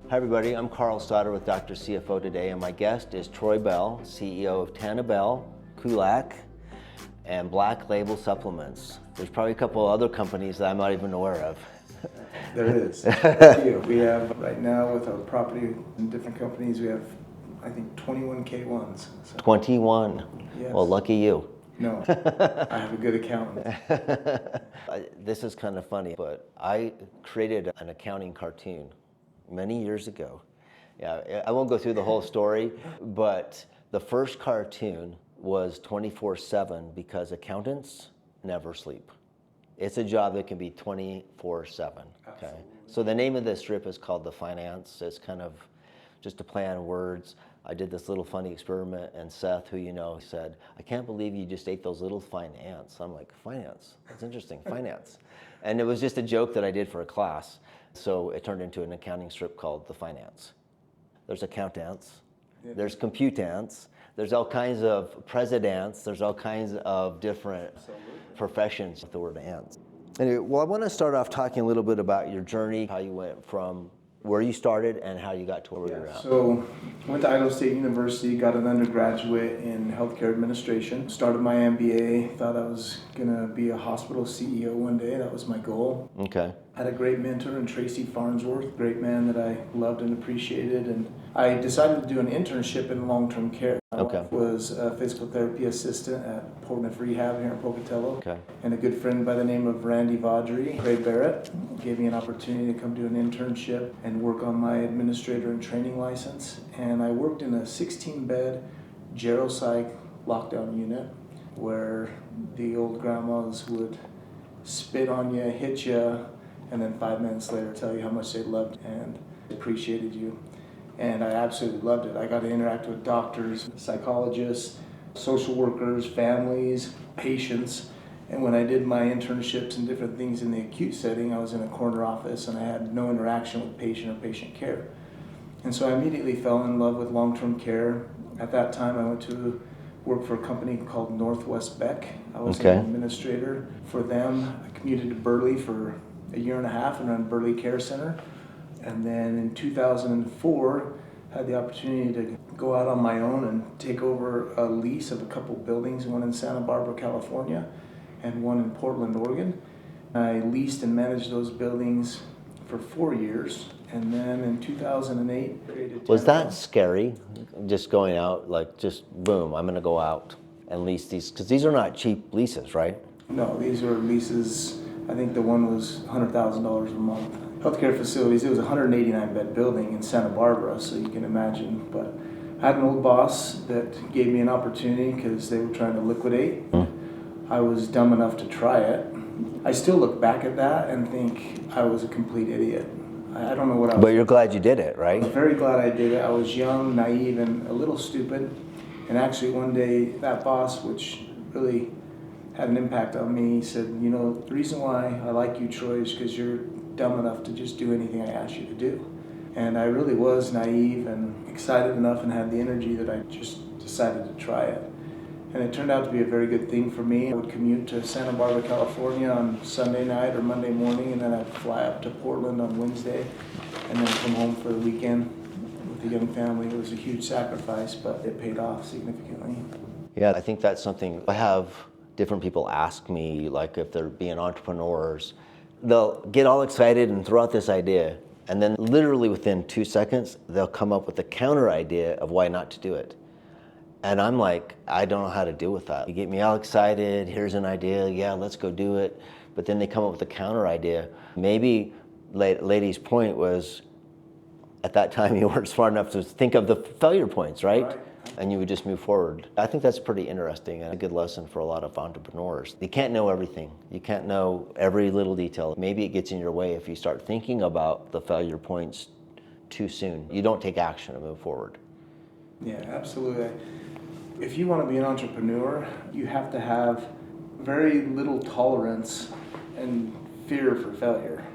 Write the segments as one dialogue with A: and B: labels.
A: Hi everybody, I'm Carl Stoddard with Dr. CFO today, and my guest is Troy Bell, CEO of Tana Bell, Kulak, and Black Label Supplements. There's probably a couple other companies that I'm not even aware of.
B: There is. We have right now with our property in different companies, we have I think 21 K1s. So.
A: 21?
B: Yes.
A: Well, lucky you.
B: No, I have a good accountant.
A: This is kind of funny, but I created an accounting cartoon many years ago. Yeah, I won't go through the whole story, but the first cartoon was 24/7 because accountants never sleep. It's a job that can be 24/7. Okay. So the name of this strip is called The Finance. It's kind of just a play on words. I did this little funny experiment, and Seth, who you know, said, "I can't believe you just ate those little fine ants." I'm like, "Finance? That's interesting, finance." And it was just a joke that I did for a class. So it turned into an accounting strip called The Finance. There's accountants, there's computants, there's all kinds of presidents, there's all kinds of different professions with the word ants. Anyway, well, I want to start off talking a little bit about your journey, how you went from where you started and how you got to where you're at.
B: So I went to Idaho State University, got an undergraduate in healthcare administration, started my MBA, thought I was going to be a hospital CEO one day. That was my goal.
A: Okay.
B: Had a great mentor in Tracy Farnsworth, great man that I loved and appreciated. And I decided to do an internship in long-term care. My wife was a physical therapy assistant at Portland Rehab here in Pocatello.
A: Okay.
B: And a good friend by the name of Randy Vaudry, Ray Barrett, gave me an opportunity to come do an internship and work on my administrator and training license. And I worked in a 16-bed Psych lockdown unit where the old grandmas would spit on you, hit you, and then 5 minutes later tell you how much they loved and appreciated you. And I absolutely loved it. I got to interact with doctors, psychologists, social workers, families, patients. And when I did my internships and different things in the acute setting, I was in a corner office and I had no interaction with patient or patient care. And so I immediately fell in love with long-term care. At that time, I went to work for a company called Northwest Beck. I was an administrator for them. I commuted to Burley for a year and a half and ran Burley Care Center. And then in 2004, had the opportunity to go out on my own and take over a lease of a couple buildings, one in Santa Barbara, California, and one in Portland, Oregon. I leased and managed those buildings for 4 years. And then in 2008, created
A: Was that scary, just going out, like just boom, I'm going to go out and lease these? Because these are not cheap leases, right?
B: No, these are leases. I think the one was $100,000 a month. Healthcare facilities, it was a 189-bed building in Santa Barbara, so you can imagine. But I had an old boss that gave me an opportunity because they were trying to liquidate. I was dumb enough to try it. I still look back at that and think I was a complete idiot. I don't know what I was.
A: But you're glad you did it, right?
B: I'm very glad I did it. I was young, naive, and a little stupid. And actually one day, that boss, which really had an impact on me, said, you know, the reason why I like you, Troy, is because you're dumb enough to just do anything I ask you to do. And I really was naive and excited enough and had the energy that I just decided to try it. And it turned out to be a very good thing for me. I would commute to Santa Barbara, California on Sunday night or Monday morning, and then I'd fly up to Portland on Wednesday, and then come home for the weekend with the young family. It was a huge sacrifice, but it paid off significantly.
A: Yeah, I think that's something I have different people ask me, like if they're being entrepreneurs, they'll get all excited and throw out this idea, and then literally within 2 seconds, they'll come up with a counter idea of why not to do it. And I'm like, I don't know how to deal with that. You get me all excited, here's an idea, yeah, let's go do it. But then they come up with a counter idea. Maybe lady's point was, at that time you weren't smart enough to think of the failure points, right? And you would just move forward. I think that's pretty interesting and a good lesson for a lot of entrepreneurs. You can't know everything. You can't know every little detail. Maybe it gets in your way if you start thinking about the failure points too soon. You don't take action and move forward.
B: Yeah, absolutely. If you want to be an entrepreneur, you have to have very little tolerance and fear for failure.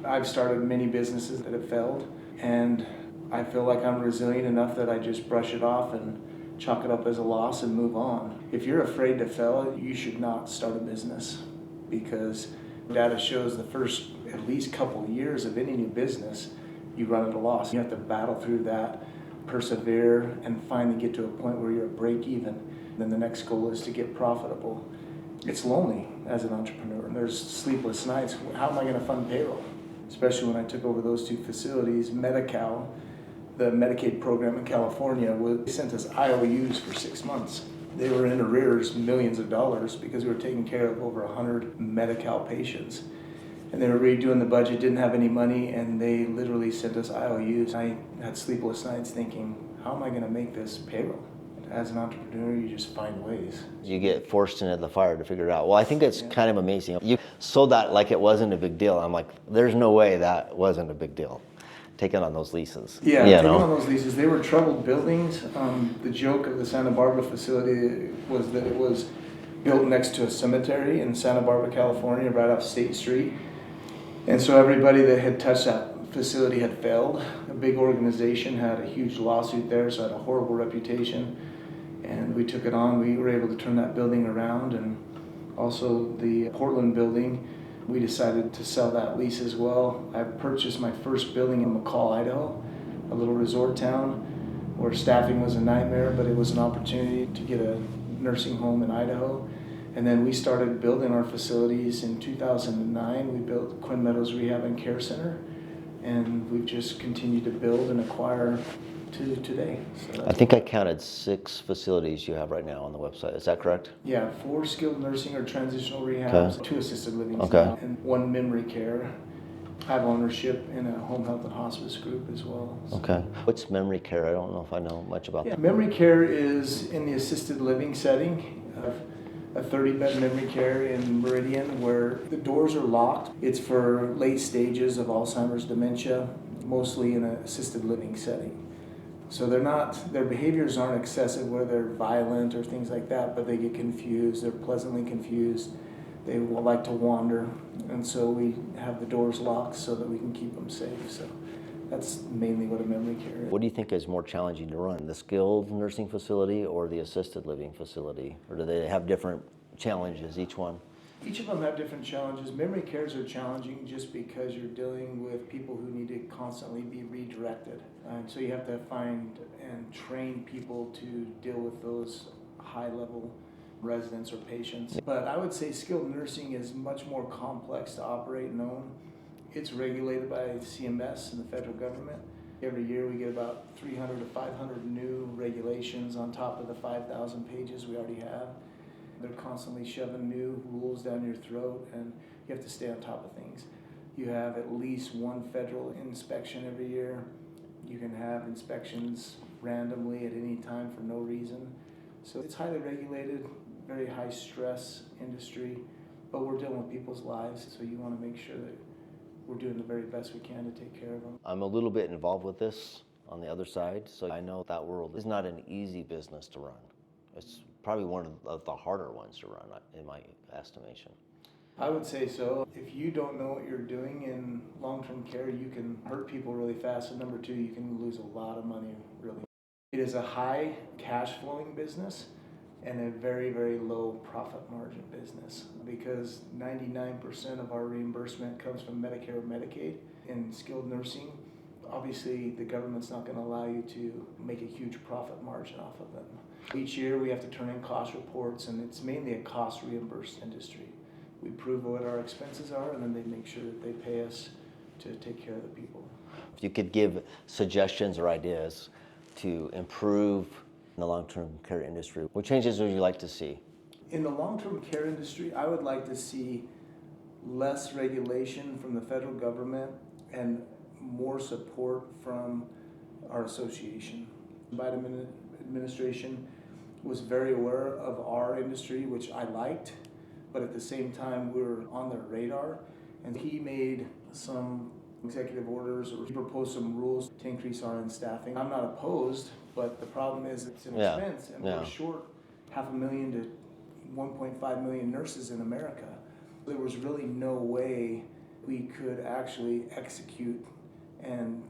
B: I've started many businesses that have failed, and I feel like I'm resilient enough that I just brush it off and chalk it up as a loss and move on. If you're afraid to fail, you should not start a business, because data shows the first at least couple of years of any new business, you run at a loss. You have to battle through that, persevere, and finally get to a point where you're at break even. Then the next goal is to get profitable. It's lonely as an entrepreneur. There's sleepless nights. How am I going to fund payroll? Especially when I took over those two facilities. Medi-Cal, the Medicaid program in California, sent us IOUs for 6 months. They were in arrears millions of dollars because we were taking care of over 100 Medi-Cal patients. And they were redoing the budget, didn't have any money, and they literally sent us IOUs. I had sleepless nights thinking, how am I going to make this payroll? As an entrepreneur, you just find ways.
A: You get forced into the fire to figure it out. Well, I think it's kind of amazing. You sold that like it wasn't a big deal. I'm like, there's no way that wasn't a big deal, taking on those leases.
B: Yeah, taking on those leases. They were troubled buildings. The joke of the Santa Barbara facility was that it was built next to a cemetery in Santa Barbara, California, right off State Street. And so everybody that had touched that facility had failed. A big organization had a huge lawsuit there, so it had a horrible reputation. And we took it on. We were able to turn that building around, and also the Portland building, we decided to sell that lease as well. I purchased my first building in McCall, Idaho, a little resort town where staffing was a nightmare, but it was an opportunity to get a nursing home in Idaho. And then we started building our facilities in 2009. We built Quinn Meadows Rehab and Care Center, and we've just continued to build and acquire to today. So
A: I think I counted 6 facilities you have right now on the website. Is that correct?
B: Yeah, 4 skilled nursing or transitional rehabs, 2 assisted living, and 1 memory care. I have ownership in a home health and hospice group as well. So.
A: Okay. What's memory care? I don't know if I know much about that.
B: Memory care is in the assisted living setting. A 30-bed memory care in Meridian where the doors are locked. It's for late stages of Alzheimer's dementia, mostly in an assisted living setting. So their behaviors aren't excessive where they're violent or things like that, but they get confused, they're pleasantly confused, they will like to wander, and so we have the doors locked so that we can keep them safe. So that's mainly what a memory care is.
A: What do you think is more challenging to run, the skilled nursing facility or the assisted living facility? Or do they have different challenges, each one?
B: Each of them have different challenges. Memory cares are challenging just because you're dealing with people who need to constantly be redirected. And so you have to find and train people to deal with those high-level residents or patients. But I would say skilled nursing is much more complex to operate and own. It's regulated by CMS and the federal government. Every year we get about 300 to 500 new regulations on top of the 5,000 pages we already have. They're constantly shoving new rules down your throat, and you have to stay on top of things. You have at least 1 federal inspection every year. You can have inspections randomly at any time for no reason. So it's highly regulated, very high stress industry, but we're dealing with people's lives, so you want to make sure that we're doing the very best we can to take care of them.
A: I'm a little bit involved with this on the other side, so I know that world is not an easy business to run. It's probably one of the harder ones to run, in my estimation.
B: I would say so. If you don't know what you're doing in long-term care, you can hurt people really fast. And number 2, you can lose a lot of money, really. It is a high cash flowing business and a very, very low profit margin business because 99% of our reimbursement comes from Medicare or Medicaid. In skilled nursing, obviously the government's not going to allow you to make a huge profit margin off of them. Each year we have to turn in cost reports, and it's mainly a cost reimbursed industry. We prove what our expenses are, and then they make sure that they pay us to take care of the people.
A: If you could give suggestions or ideas to improve the long-term care industry, what changes would you like to see?
B: In the long-term care industry, I would like to see less regulation from the federal government and more support from our association. The Biden administration was very aware of our industry, which I liked, but at the same time we were on their radar, and he made some executive orders or he proposed some rules to increase RN staffing. I'm not opposed, but the problem is it's an expense, and we're short 500,000 to 1.5 million nurses in America. There was really no way we could actually execute and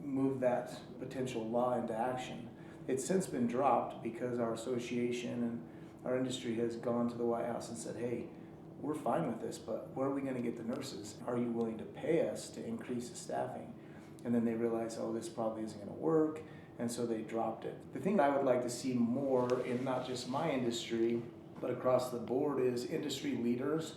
B: move that potential law into action. It's since been dropped because our association and our industry has gone to the White House and said, hey, we're fine with this, but where are we going to get the nurses? Are you willing to pay us to increase the staffing? and then they realized, oh, this probably isn't going to work, and so they dropped it. The thing I would like to see more in not just my industry, but across the board is industry leaders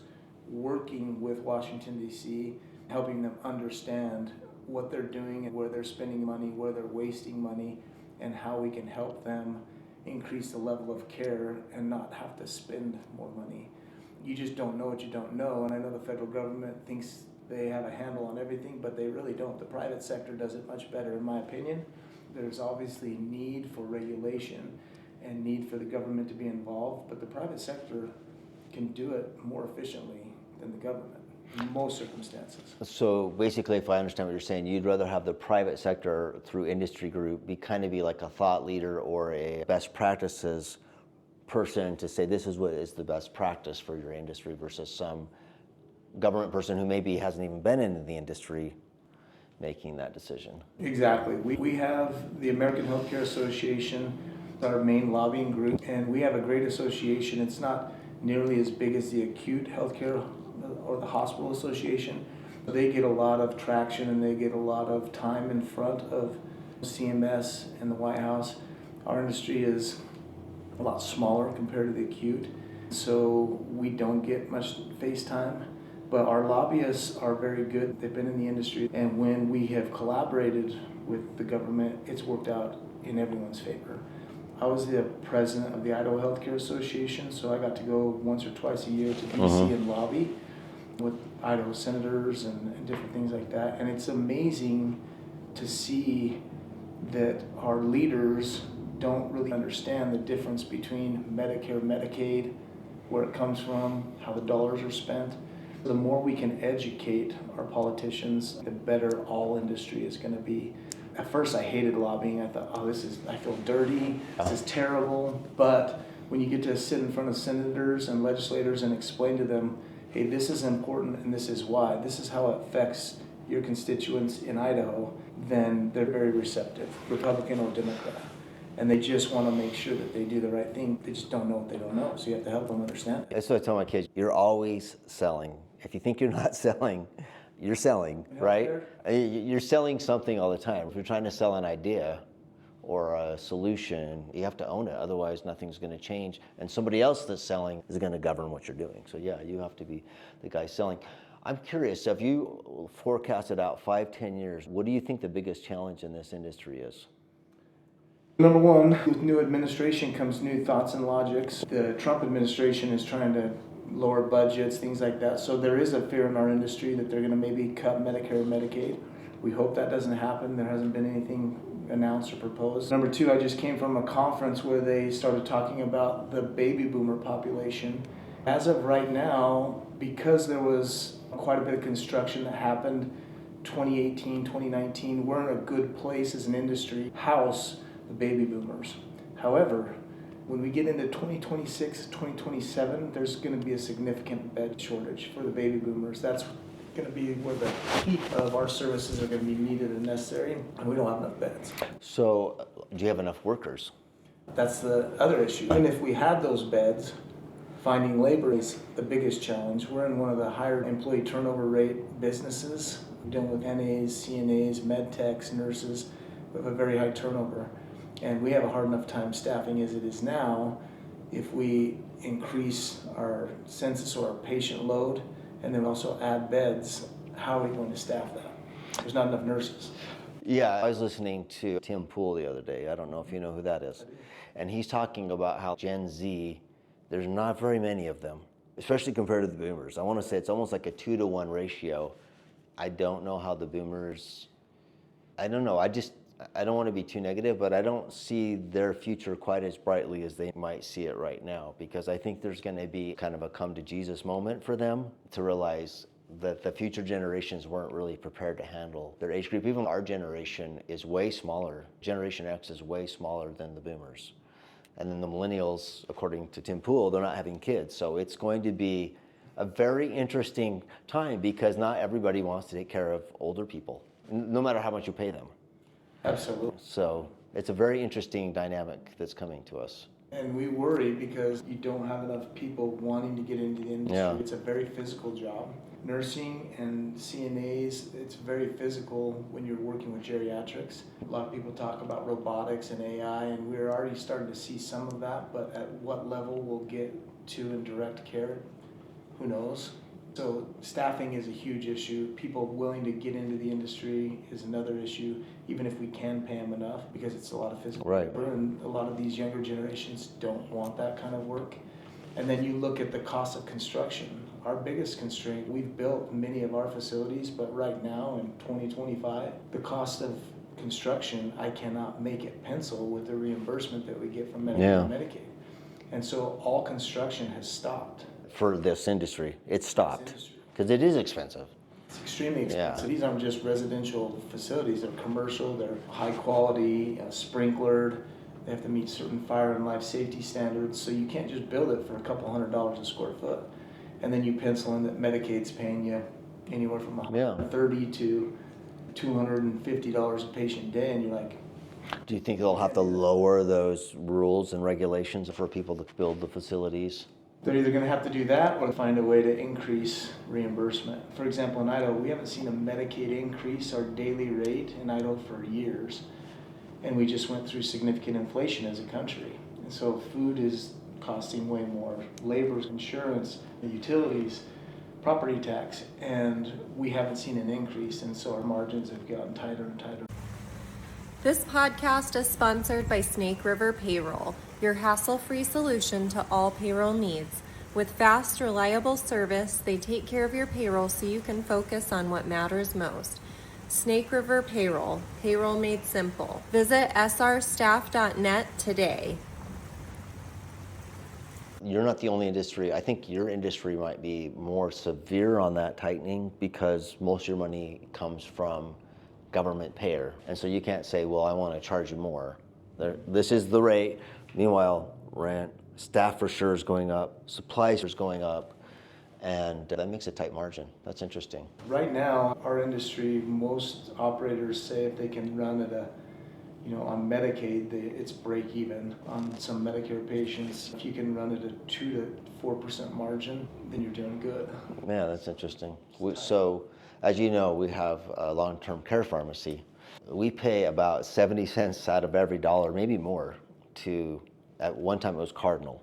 B: working with Washington, D.C., helping them understand what they're doing and where they're spending money, where they're wasting money, and how we can help them increase the level of care and not have to spend more money. You just don't know what you don't know, and I know the federal government thinks they have a handle on everything, but they really don't. The private sector does it much better, in my opinion. There's obviously need for regulation and need for the government to be involved, but the private sector can do it more efficiently than the government in most circumstances.
A: So basically, if I understand what you're saying, you'd rather have the private sector through industry group be like a thought leader or a best practices person to say this is what is the best practice for your industry versus some government person who maybe hasn't even been in the industry making that decision.
B: Exactly. We have the American Healthcare Association, our main lobbying group, and we have a great association. It's not nearly as big as the acute healthcare or the hospital association. They get a lot of traction and they get a lot of time in front of CMS and the White House. Our industry is a lot smaller compared to the acute, so we don't get much face time. But our lobbyists are very good. They've been in the industry, and when we have collaborated with the government, it's worked out in everyone's favor. I was the president of the Idaho Healthcare Association, so I got to go once or twice a year to DC and lobby with Idaho senators and different things like that. And it's amazing to see that our leaders don't really understand the difference between Medicare, Medicaid, where it comes from, how the dollars are spent. The more we can educate our politicians, the better all industry is going to be. At first I hated lobbying. I thought, oh, I feel dirty, this is terrible. But when you get to sit in front of senators and legislators and explain to them, hey, this is important and this is why, this is how it affects your constituents in Idaho, then they're very receptive, Republican or Democrat. And they just want to make sure that they do the right thing. They just don't know what they don't know, so you have to help them understand it.
A: That's what I tell my kids. You're always selling. If you think you're not selling, you're selling, right? You're selling something all the time. If you're trying to sell an idea or a solution, you have to own it. Otherwise, nothing's going to change. And somebody else that's selling is going to govern what you're doing. So yeah, you have to be the guy selling. I'm curious, if you forecasted out 5-10 years, what do you think the biggest challenge in this industry is?
B: Number one, with new administration comes new thoughts and logics. The Trump administration is trying to lower budgets, things like that. So there is a fear in our industry that they're going to maybe cut Medicare and Medicaid. We hope that doesn't happen. There hasn't been anything announced or proposed. Number two, I just came from a conference where they started talking about the baby boomer population. As of right now, because there was quite a bit of construction that happened 2018, 2019, we're in a good place as an industry, house the baby boomers. However, when we get into 2026, 2027, there's going to be a significant bed shortage for the baby boomers. That's going to be where the peak of our services are going to be needed and necessary, and we don't have enough beds.
A: So, do you have enough workers?
B: That's the other issue. Even if we had those beds, finding labor is the biggest challenge. We're in one of the higher employee turnover rate businesses. We're dealing with NAs, CNAs, med techs, nurses. We have a very high turnover. And we have a hard enough time staffing as it is now. If we increase our census or our patient load and then also add beds, how are we going to staff that? There's not enough nurses.
A: Yeah, I was listening to Tim Pool the other day. I don't know if you know who that is. And he's talking about how Gen Z, there's not very many of them, especially compared to the boomers. I want to say it's almost like a 2-to-1 ratio. I don't know how the boomers, I don't know. I don't want to be too negative, but I don't see their future quite as brightly as they might see it right now, because I think there's going to be kind of a come to Jesus moment for them to realize that the future generations weren't really prepared to handle their age group. Even our generation is way smaller. Generation X is way smaller than the boomers. And then the millennials, according to Tim Pool, they're not having kids. So it's going to be a very interesting time because not everybody wants to take care of older people, no matter how much you pay them.
B: Absolutely.
A: So it's a very interesting dynamic that's coming to us.
B: And we worry because you don't have enough people wanting to get into the industry.
A: Yeah.
B: It's a very physical job. Nursing and CNAs, it's very physical when you're working with geriatrics. A lot of people talk about robotics and AI, and we're already starting to see some of that, but at what level we'll get to in direct care, who knows? So staffing is a huge issue. People willing to get into the industry is another issue, even if we can pay them enough, because it's a lot of physical
A: Right.
B: labor, and a lot of these younger generations don't want that kind of work. And then you look at the cost of construction. Our biggest constraint, we've built many of our facilities, but right now in 2025, the cost of construction, I cannot make it pencil with the reimbursement that we get from Medicare and Medicaid. And so all construction has stopped.
A: For this industry, it stopped
B: This industry.
A: because it is expensive.
B: It's extremely expensive.
A: Yeah.
B: These aren't just residential facilities, they're commercial, they're high quality, sprinklered. They have to meet certain fire and life safety standards, so you can't just build it for a couple $100 a square foot. And then you pencil in that Medicaid's paying you anywhere from $130 to $250 a patient day, and you're like,
A: Do you think they'll have to lower those rules and regulations for people to build the facilities?
B: they're either going to have to do that or find a way to increase reimbursement. For example, in Idaho, we haven't seen a Medicaid increase our daily rate in Idaho for years. And we just went through significant inflation as a country. And so food is costing way more, labor, insurance, utilities, property tax, and we haven't seen an increase. And so our margins have gotten tighter and tighter.
C: This podcast is sponsored by Snake River Payroll, your hassle-free solution to all payroll needs. With fast, reliable service, they take care of your payroll so you can focus on what matters most. Snake River Payroll, payroll made simple. Visit srstaff.net today.
A: You're not the only industry. I think your industry might be more severe on that tightening because most of your money comes from government payer. And so you can't say, well, I want to charge you more. This is the rate. Meanwhile, rent, staff for sure is going up, supplies is going up, and that makes a tight margin. That's interesting.
B: Right now, our industry, most operators say if they can run at on Medicaid, it's break even. On some Medicare patients, if you can run at a 2 to 4% margin, then you're doing good.
A: Yeah, that's interesting. So, as you know, we have a long-term care pharmacy. We pay about 70 cents out of every dollar, maybe more, at one time it was Cardinal.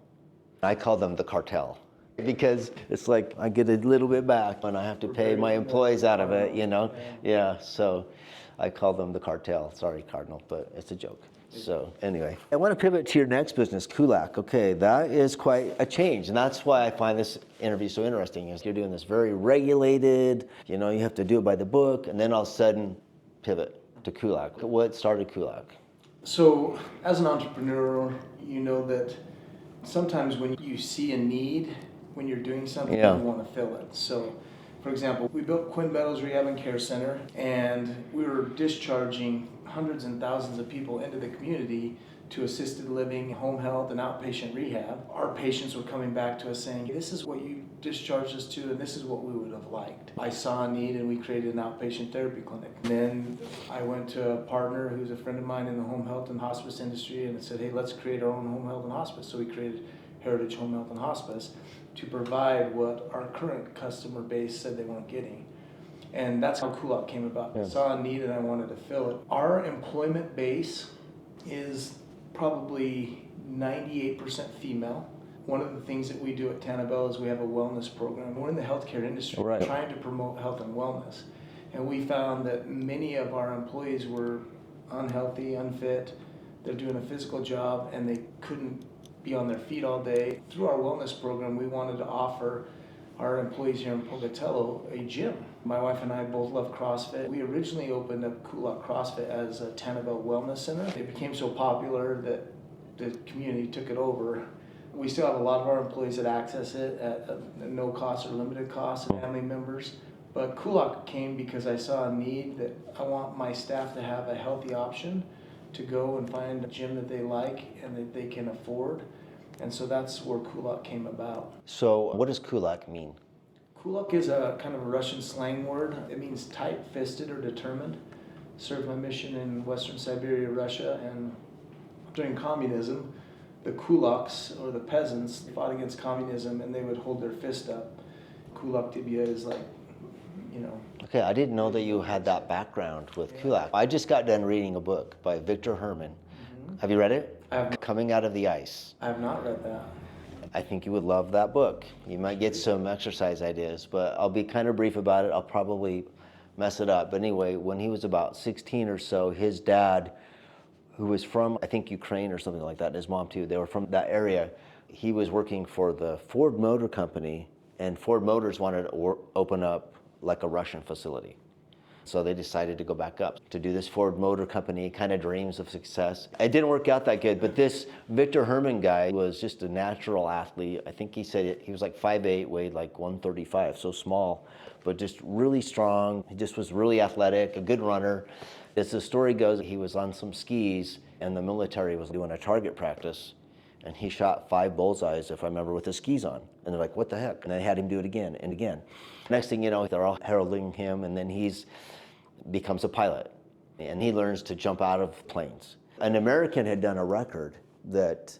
A: I call them the cartel because it's like I get a little bit back and I have to pay my employees out of it, Yeah, so I call them the cartel. Sorry, Cardinal, but it's a joke. So anyway, I want to pivot to your next business, Kulak. Okay, that is quite a change, and that's why I find this interview so interesting. Is you're doing this very regulated, you have to do it by the book, and then all of a sudden pivot to Kulak. What started Kulak?
B: So as an entrepreneur, you know that sometimes when you see a need, when you're doing something, you want to fill it. So for example, we built Quinn Meadows Rehab and Care Center, and we were discharging hundreds and thousands of people into the community to assisted living, home health, and outpatient rehab. Our patients were coming back to us saying, this is what you discharged us to, and this is what we would have liked. I saw a need, and we created an outpatient therapy clinic. And then I went to a partner who's a friend of mine in the home health and hospice industry, and said, hey, let's create our own home health and hospice. So we created Heritage Home Health and Hospice to provide what our current customer base said they weren't getting. And that's how Kulak came about. I saw a need and I wanted to fill it. Our employment base is probably 98% female. One of the things that we do at Tannabelle is we have a wellness program. We're in the healthcare industry, trying to promote health and wellness. And we found that many of our employees were unhealthy, unfit. They're doing a physical job and they couldn't be on their feet all day. Through our wellness program, we wanted to offer our employees here in Pocatello a gym. My wife and I both love CrossFit. We originally opened up Kulak CrossFit as a Tannabelle Wellness Center. It became so popular that the community took it over. We still have a lot of our employees that access it at no cost or limited cost, family members. But Kulak came because I saw a need that I want my staff to have a healthy option to go and find a gym that they like and that they can afford. And so that's where Kulak came about.
A: So what does Kulak mean?
B: Kulak is a kind of a Russian slang word. It means tight-fisted or determined. Served my mission in Western Siberia, Russia, and during communism, the kulaks, or the peasants, fought against communism, and they would hold their fist up. Kulak tibia is like, you know.
A: Okay, I didn't know that you had that background with kulak. I just got done reading a book by Victor Herman. Have you read it? Coming Out of the Ice.
B: I have not read that.
A: I think you would love that book. You might get some exercise ideas, but I'll be kind of brief about it. I'll probably mess it up. But anyway, when he was about 16 or so, his dad, who was from, I think, Ukraine or something like that, and his mom too, they were from that area. He was working for the Ford Motor Company, and Ford Motors wanted to open up like a Russian facility. So they decided to go back up to do this Ford Motor Company kind of dreams of success. It didn't work out that good, but this Victor Herman guy was just a natural athlete. I think he said he was like 5'8", weighed like 135, so small, but just really strong. He just was really athletic, a good runner. As the story goes, he was on some skis and the military was doing a target practice, and he shot 5 bullseyes, if I remember, with the skis on. And they're like, what the heck? And they had him do it again and again. Next thing you know, they're all heralding him, and then he's becomes a pilot, and he learns to jump out of planes. An American had done a record that,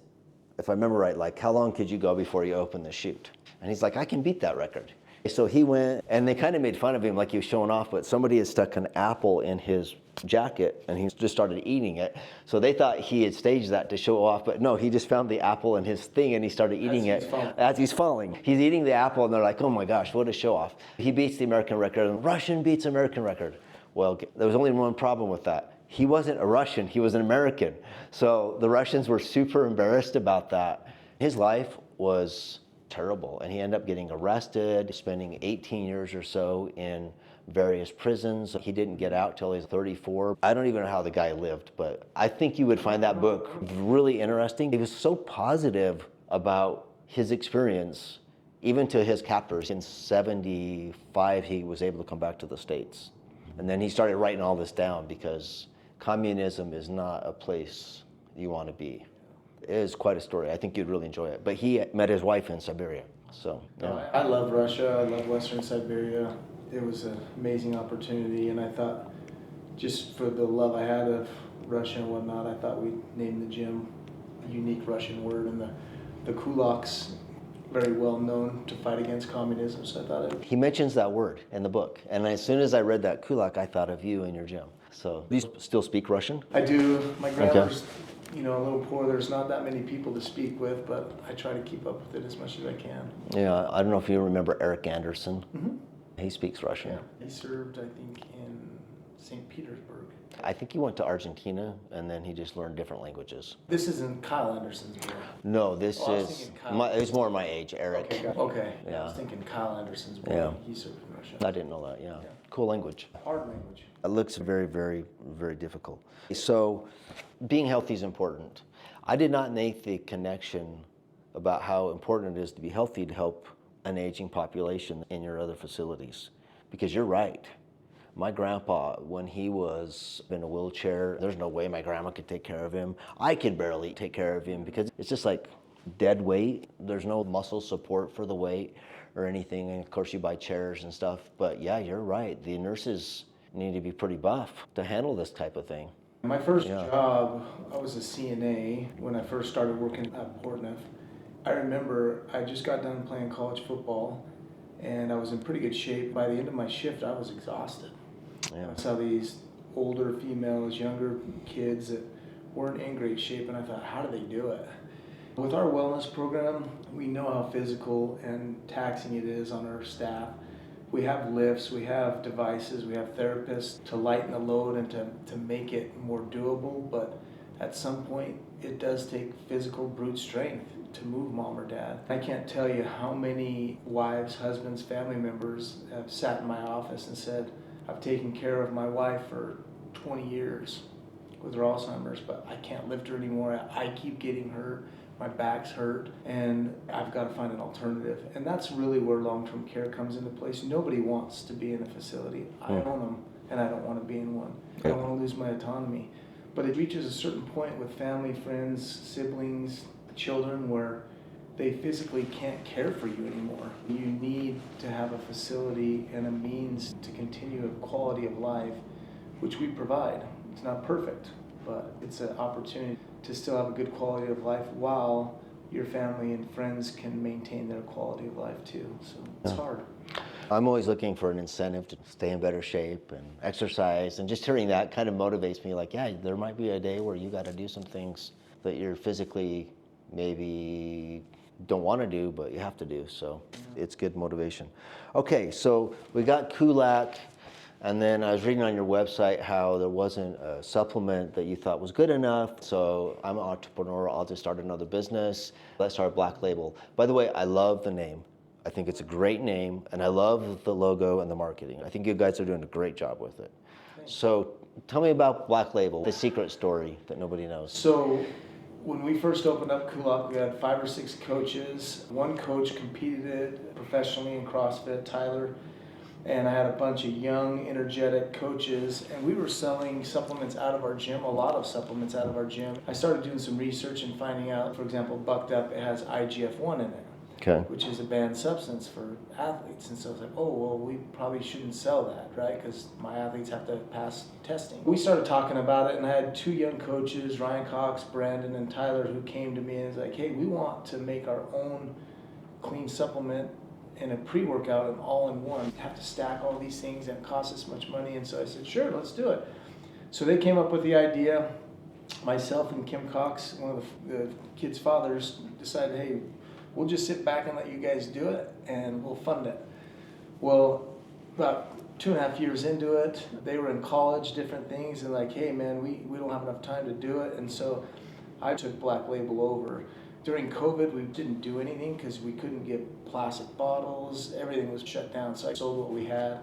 A: if I remember right, like, how long could you go before you open the chute? And he's like, I can beat that record. So he went, and they kind of made fun of him like he was showing off, but somebody had stuck an apple in his jacket, and he just started eating it. So they thought he had staged that to show off, but no, he just found the apple in his thing, and he started eating it as he's falling. He's eating the apple, and they're like, oh my gosh, what a show off. He beats the American record, and Russian beats American record. Well, there was only one problem with that. He wasn't a Russian, he was an American. So the Russians were super embarrassed about that. His life was terrible, and he ended up getting arrested, spending 18 years or so in various prisons. He didn't get out till he was 34. I don't even know how the guy lived, but I think you would find that book really interesting. He was so positive about his experience, even to his captors. In 75, he was able to come back to the States. And then he started writing all this down, because communism is not a place you want to be. It is quite a story. I think you'd really enjoy it. But he met his wife in Siberia. So yeah.
B: I love Russia. I love Western Siberia. It was an amazing opportunity, and I thought, just for the love I had of Russia and whatnot, I thought we'd name the gym a unique Russian word, and the kulaks, very well known to fight against communism, so I thought
A: He mentions that word in the book, and as soon as I read that kulak, I thought of you and your gym. So, do you still speak Russian?
B: I do. My grammar's, a little poor. There's not that many people to speak with, but I try to keep up with it as much as I can.
A: Yeah, I don't know if you remember Eric Anderson.
B: Mm-hmm.
A: He speaks Russian.
B: Yeah. He served, I think, in St. Petersburg.
A: I think he went to Argentina, and then he just learned different languages.
B: This isn't Kyle Anderson's boy.
A: No, this is, it's more my age, Eric.
B: Okay.
A: Yeah.
B: I was thinking Kyle Anderson's boy.
A: Yeah.
B: He served in Russia.
A: I didn't know that, yeah. Cool language.
B: Hard language.
A: It looks very, very, very difficult. So being healthy is important. I did not make the connection about how important it is to be healthy to help an aging population in your other facilities. Because you're right. My grandpa, when he was in a wheelchair, there's no way my grandma could take care of him. I could barely take care of him because it's just like dead weight. There's no muscle support for the weight or anything. And of course you buy chairs and stuff. But yeah, you're right. The nurses need to be pretty buff to handle this type of thing.
B: My first job, I was a CNA when I first started working at Portneuf. I remember I just got done playing college football, and I was in pretty good shape. By the end of my shift, I was exhausted.
A: Yeah.
B: I saw these older females, younger kids that weren't in great shape, and I thought, how do they do it? With our wellness program, we know how physical and taxing it is on our staff. We have lifts, we have devices, we have therapists to lighten the load and to make it more doable, but at some point it does take physical brute strength to move mom or dad. I can't tell you how many wives, husbands, family members have sat in my office and said, I've taken care of my wife for 20 years with her Alzheimer's, but I can't lift her anymore. I keep getting hurt. My back's hurt, and I've got to find an alternative. And that's really where long-term care comes into place. Nobody wants to be in a facility. I own them, and I don't want to be in one. I don't want to lose my autonomy. But it reaches a certain point with family, friends, siblings, children, where they physically can't care for you anymore. You need to have a facility and a means to continue a quality of life, which we provide. It's not perfect, but it's an opportunity. to still have a good quality of life while your family and friends can maintain their quality of life too. So it's hard.
A: I'm always looking for an incentive to stay in better shape and exercise, and just hearing that kind of motivates me. Like, yeah, there might be a day where you got to do some things that you're physically maybe don't want to do, but you have to do. So it's good motivation. Okay, so we got Kulak, and then I was reading on your website how there wasn't a supplement that you thought was good enough. So I'm an entrepreneur. I'll just start another business. Let's start Black Label. By the way, I love the name. I think it's a great name, and I love the logo and the marketing. I think you guys are doing a great job with it. So tell me about Black Label, the secret story that nobody knows.
B: So when we first opened up Kulak, we had 5 or 6 coaches. One coach competed professionally in CrossFit, Tyler, and I had a bunch of young, energetic coaches, and we were selling supplements out of our gym, a lot of supplements out of our gym. I started doing some research and finding out, for example, Bucked Up, it has IGF-1 in it.
A: Okay.
B: Which is a banned substance for athletes. And so I was like, oh, well, we probably shouldn't sell that, right? Because my athletes have to pass testing. We started talking about it, and I had 2 young coaches, Ryan Cox, Brandon, and Tyler, who came to me and was like, hey, we want to make our own clean supplement and a pre-workout and all-in-one. You have to stack all these things and it costs us much money. And so I said, sure, let's do it. So they came up with the idea. Myself and Kim Cox, one of the kids' fathers, decided, hey, we'll just sit back and let you guys do it, and we'll fund it. Well, about 2.5 years into it, they were in college, different things, and like, hey man, we don't have enough time to do it. And so I took Black Label over. During COVID, we didn't do anything because we couldn't get plastic bottles. Everything was shut down, so I sold what we had.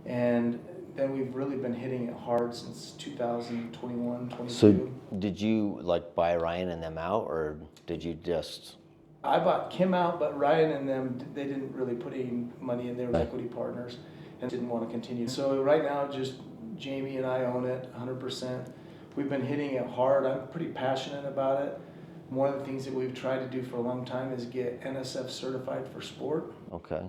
B: And then we've really been hitting it hard since 2021, 22.
A: So did you like buy Ryan and them out, or did you just...
B: I bought Kim out, but Ryan and them, they didn't really put any money in. They were equity partners and didn't want to continue. So right now, just Jamie and I own it 100%. We've been hitting it hard. I'm pretty passionate about it. One of the things that we've tried to do for a long time is get NSF certified for sport.
A: Okay.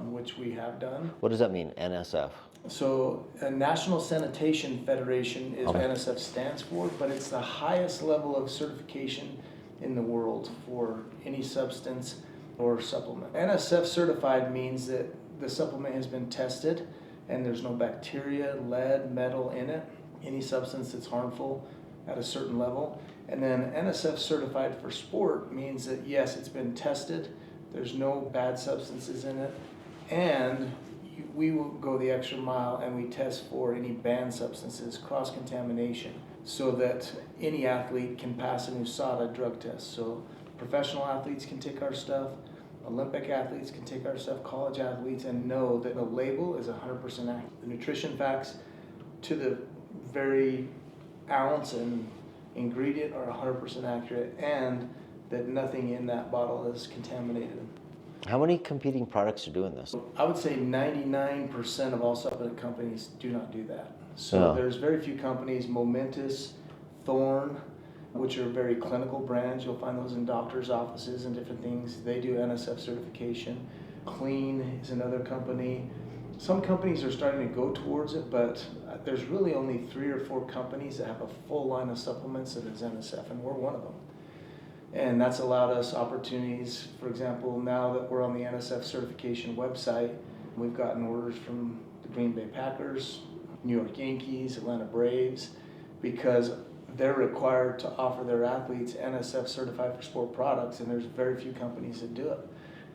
B: Which we have done.
A: What does that mean, NSF?
B: So a National Sanitation Federation is what NSF stands for, but it's the highest level of certification in the world for any substance or supplement. NSF certified means that the supplement has been tested and there's no bacteria, lead, metal in it, any substance that's harmful at a certain level. And then NSF certified for sport means that yes, it's been tested, there's no bad substances in it, and we will go the extra mile and we test for any banned substances, cross-contamination, so that any athlete can pass an USADA drug test. So professional athletes can take our stuff, Olympic athletes can take our stuff, college athletes, and know that the label is 100% accurate. The nutrition facts to the very ounce and ingredient are 100% accurate, and that nothing in that bottle is contaminated.
A: How many competing products are doing this?
B: I would say 99% of all supplement companies do not do that. So there's very few companies, Momentous, Thorne, which are very clinical brands. You'll find those in doctors' offices and different things. They do NSF certification. Clean is another company. Some companies are starting to go towards it, but there's really only 3 or 4 companies that have a full line of supplements that is NSF, and we're one of them. And that's allowed us opportunities. For example, now that we're on the NSF certification website, we've gotten orders from the Green Bay Packers, New York Yankees, Atlanta Braves, because they're required to offer their athletes NSF certified for sport products, and there's very few companies that do it.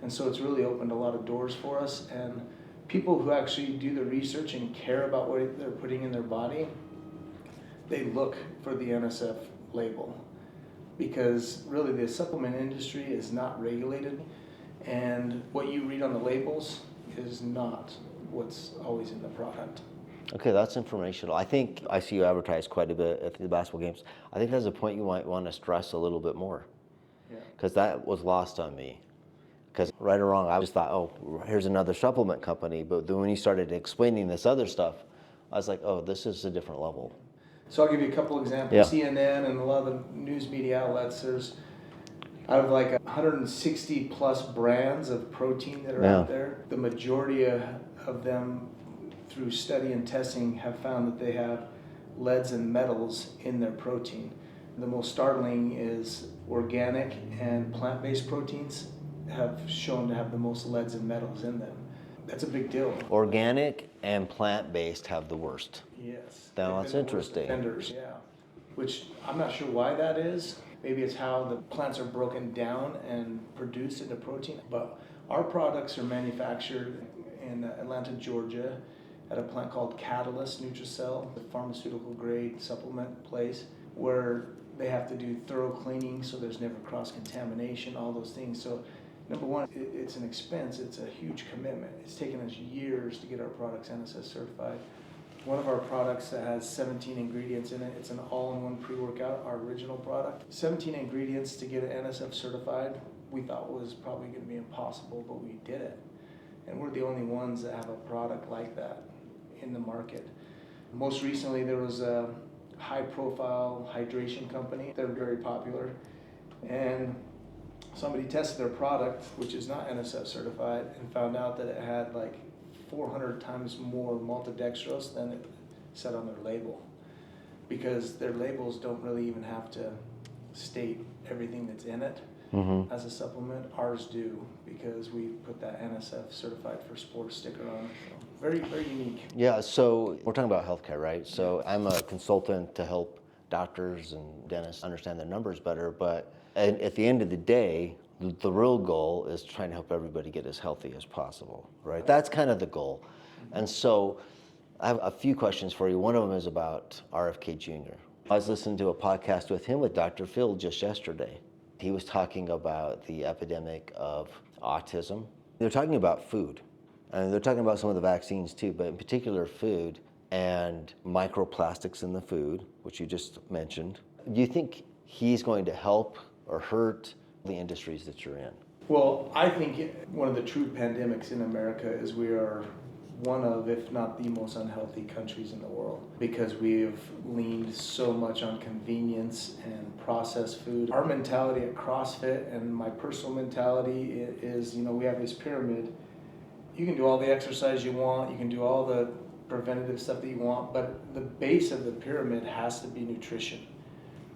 B: And so it's really opened a lot of doors for us, and people who actually do the research and care about what they're putting in their body, they look for the NSF label, because really the supplement industry is not regulated, and what you read on the labels is not what's always in the product.
A: Okay, that's informational. I think I see you advertise quite a bit at the basketball games. I think that's a point you might want to stress a little bit more, because that was lost on me. Because right or wrong, I just thought, oh, here's another supplement company. But then when you started explaining this other stuff, I was like, oh, this is a different level.
B: So I'll give you a couple examples. CNN and a lot of the news media outlets, there's out of like 160 plus brands of protein that are out there. The majority of them, through study and testing, have found that they have leads and metals in their protein. The most startling is organic and plant-based proteins have shown to have the most leads and metals in them. That's a big deal.
A: Organic and plant-based have the worst.
B: Yes.
A: Now,
B: They've
A: that's
B: been the worst
A: interesting.
B: offenders, yeah. Which I'm not sure why that is. Maybe it's how the plants are broken down and produced into protein. But our products are manufactured in Atlanta, Georgia, at a plant called Catalyst Nutricell, the pharmaceutical grade supplement place, where they have to do thorough cleaning so there's never cross-contamination, all those things. So number one, it's an expense, it's a huge commitment. It's taken us years to get our products NSF certified. One of our products that has 17 ingredients in it, it's an all-in-one pre-workout, our original product. 17 ingredients to get it NSF certified, we thought was probably gonna be impossible, but we did it. And we're the only ones that have a product like that in the market. Most recently, there was a high-profile hydration company. They're very popular. And somebody tested their product, which is not NSF certified, and found out that it had like 400 times more maltodextrose than it said on their label. Because their labels don't really even have to state everything that's in it as a supplement. Ours do, because we put that NSF certified for sports sticker on it. So very, very unique.
A: Yeah, so we're talking about healthcare, right? So I'm a consultant to help doctors and dentists understand their numbers better, but at the end of the day, the real goal is trying to help everybody get as healthy as possible, right? That's kind of the goal. And so I have a few questions for you. One of them is about RFK Jr. I was listening to a podcast with him with Dr. Phil just yesterday. He was talking about the epidemic of autism. They're talking about food, and they're talking about some of the vaccines too, but in particular food and microplastics in the food, which you just mentioned. Do you think he's going to help or hurt the industries that you're in?
B: Well, I think one of the true pandemics in America is we are one of, if not the most unhealthy countries in the world, because we've leaned so much on convenience and processed food. Our mentality at CrossFit and my personal mentality is, we have this pyramid. You can do all the exercise you want, you can do all the preventative stuff that you want, but the base of the pyramid has to be nutrition.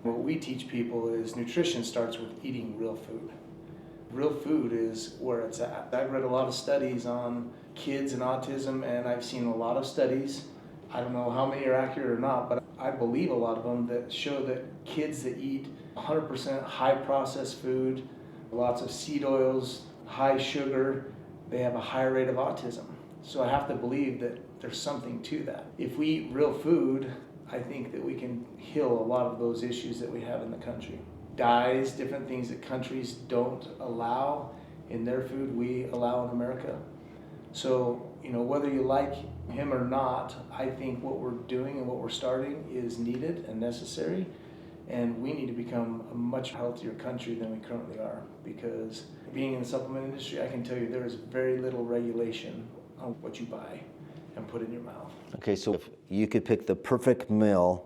B: What we teach people is nutrition starts with eating real food. Real food is where it's at. I've read a lot of studies on kids and autism, and I've seen a lot of studies. I don't know how many are accurate or not, but I believe a lot of them that show that kids that eat 100% high processed food, lots of seed oils, high sugar, they have a higher rate of autism. So I have to believe that there's something to that. If we eat real food, I think that we can heal a lot of those issues that we have in the country. Dyes, different things that countries don't allow in their food, we allow in America. So, whether you like him or not, I think what we're doing and what we're starting is needed and necessary. And we need to become a much healthier country than we currently are. Because being in the supplement industry, I can tell you there is very little regulation on what you buy and put in your mouth.
A: Okay, so if you could pick the perfect meal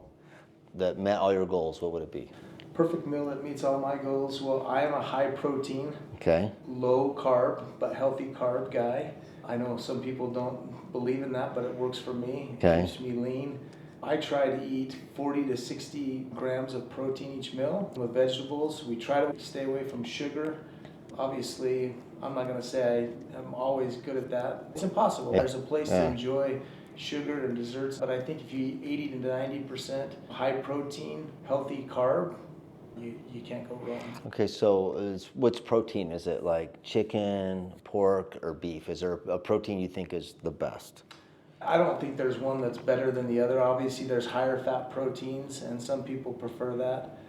A: that met all your goals, what would it be?
B: Perfect meal that meets all my goals. Well, I am a high protein,
A: Okay.
B: low carb, but healthy carb guy. I know some people don't believe in that, but it works for me.
A: Okay.
B: It keeps me lean. I try to eat 40 to 60 grams of protein each meal with vegetables. We try to stay away from sugar. Obviously, I'm not going to say I'm always good at that. It's impossible.
A: Yeah.
B: There's a place to enjoy sugar and desserts, but I think if you eat 80 to 90% high protein, healthy carb, you can't go wrong.
A: Okay, so what's protein? Is it like chicken, pork, or beef? Is there a protein you think is the best?
B: I don't think there's one that's better than the other. Obviously, there's higher fat proteins, and some people prefer that.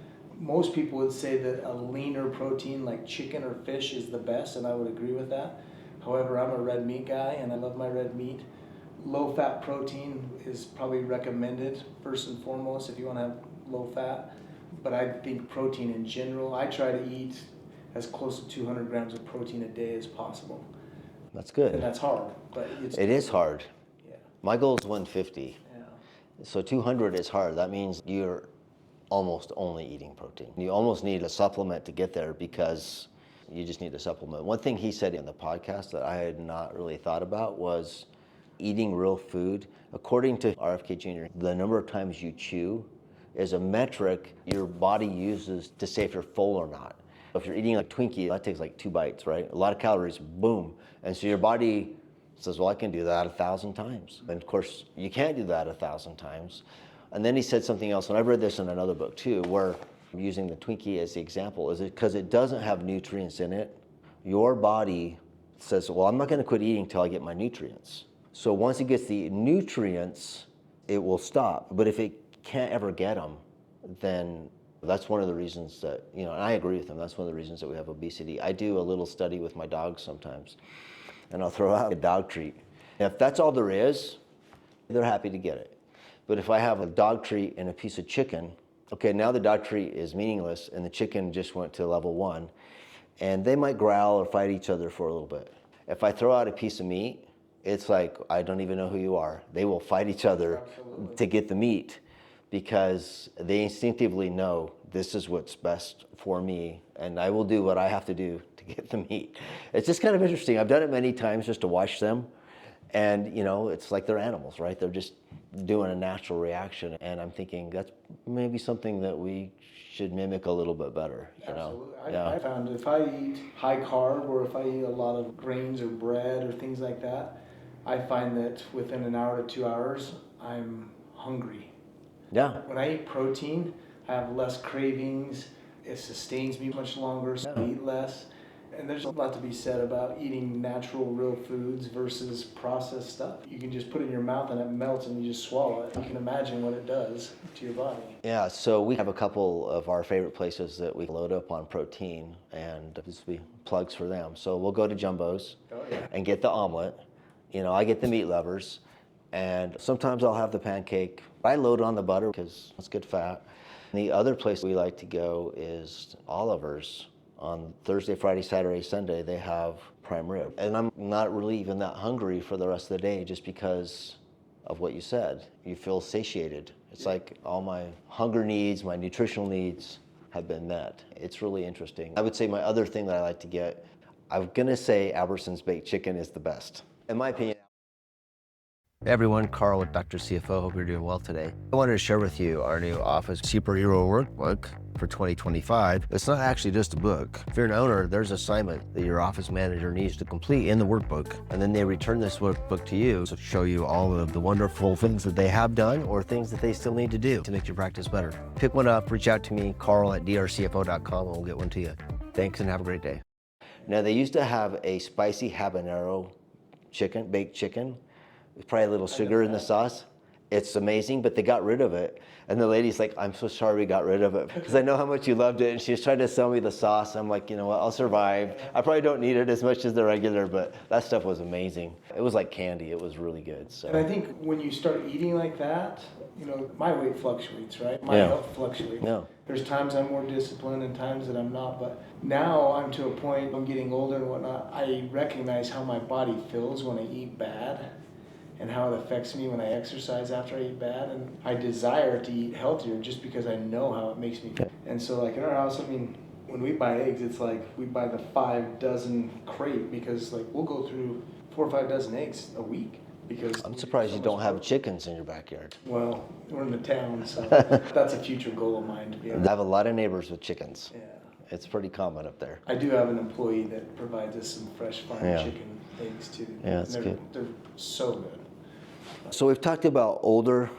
B: Most people would say that a leaner protein like chicken or fish is the best, and I would agree with that. However, I'm a red meat guy, and I love my red meat. Low fat protein is probably recommended first and foremost if you want to have low fat. But I think protein in general, I try to eat as close to 200 grams of protein a day as possible.
A: That's good.
B: And that's hard, but
A: It is hard.
B: Yeah.
A: My goal is 150.
B: Yeah.
A: So 200 is hard. That means you're almost only eating protein. You almost need a supplement to get there because you just need a supplement. One thing he said in the podcast that I had not really thought about was eating real food. According to RFK Jr., the number of times you chew is a metric your body uses to say if you're full or not. If you're eating like Twinkie, that takes like 2 bites, right? A lot of calories, boom. And so your body says, well, I can do that 1,000 times. And of course, you can't do that 1,000 times. And then he said something else, and I've read this in another book too, where I'm using the Twinkie as the example, is it because it doesn't have nutrients in it, your body says, well, I'm not gonna quit eating until I get my nutrients. So once it gets the nutrients, it will stop. But if it can't ever get them, then that's one of the reasons that, and I agree with him, that's one of the reasons that we have obesity. I do a little study with my dogs sometimes, and I'll throw out a dog treat. And if that's all there is, they're happy to get it. But if I have a dog treat and a piece of chicken, okay, now the dog treat is meaningless and the chicken just went to level 1, and they might growl or fight each other for a little bit. If I throw out a piece of meat, it's like, I don't even know who you are. They will fight each other to get the meat, because they instinctively know this is what's best for me, and I will do what I have to do to get the meat. It's just kind of interesting. I've done it many times just to watch them, and it's like they're animals, right? They're just doing a natural reaction, and I'm thinking that's maybe something that we should mimic a little bit better.
B: Absolutely. I found if I eat high carb, or if I eat a lot of grains or bread or things like that, I find that within an hour to 2 hours, I'm hungry.
A: Yeah.
B: When I eat protein, I have less cravings. It sustains me much longer, so I eat less. And there's a lot to be said about eating natural, real foods versus processed stuff. You can just put it in your mouth and it melts and you just swallow it. You can imagine what it does to your body.
A: Yeah, so we have a couple of our favorite places that we load up on protein, and this will be plugs for them. So we'll go to Jumbo's and get the omelet. I get the meat lovers, and sometimes I'll have the pancake. I load on the butter because it's good fat. And the other place we like to go is Oliver's. On Thursday, Friday, Saturday, Sunday, they have prime rib. And I'm not really even that hungry for the rest of the day, just because of what you said. You feel satiated. It's like all my hunger needs, my nutritional needs have been met. It's really interesting. I would say my other thing that I like to get, I'm gonna say Albertson's baked chicken is the best. In my opinion. Hey everyone, Carl with Dr. CFO. Hope you're doing well today. I wanted to share with you our new Office Superhero Workbook for 2025. It's not actually just a book. If you're an owner, there's an assignment that your office manager needs to complete in the workbook. And then they return this workbook to you to show you all of the wonderful things that they have done or things that they still need to do to make your practice better. Pick one up, reach out to me, carl@drcfo.com, and we'll get one to you. Thanks and have a great day. Now, they used to have a spicy habanero chicken, baked chicken. There's probably a little sugar in the sauce. It's amazing, but they got rid of it. And the lady's like, I'm so sorry we got rid of it, because I know how much you loved it. And she was trying to sell me the sauce. I'm like, you know what, I'll survive. I probably don't need it as much as the regular, but that stuff was amazing. It was like candy. It was really good. So.
B: And I think when you start eating like that, my weight fluctuates, right? My health fluctuates.
A: Yeah.
B: There's times I'm more disciplined and times that I'm not. But now I'm to a point, I'm getting older and whatnot, I recognize how my body feels when I eat bad, and how it affects me when I exercise after I eat bad. And I desire to eat healthier just because I know how it makes me feel. And so like in our house, when we buy eggs, it's like we buy the 5 dozen crate, because like we'll go through 4 or 5 dozen eggs a week. Because
A: I'm surprised you don't have chickens in your backyard.
B: Well, we're in the town, so that's a future goal of mine, to be honest.
A: I have a lot of neighbors with chickens.
B: Yeah.
A: It's pretty common up there.
B: I do have an employee that provides us some fresh farm chicken eggs too.
A: Yeah, that's good.
B: They're so good.
A: So we've talked about older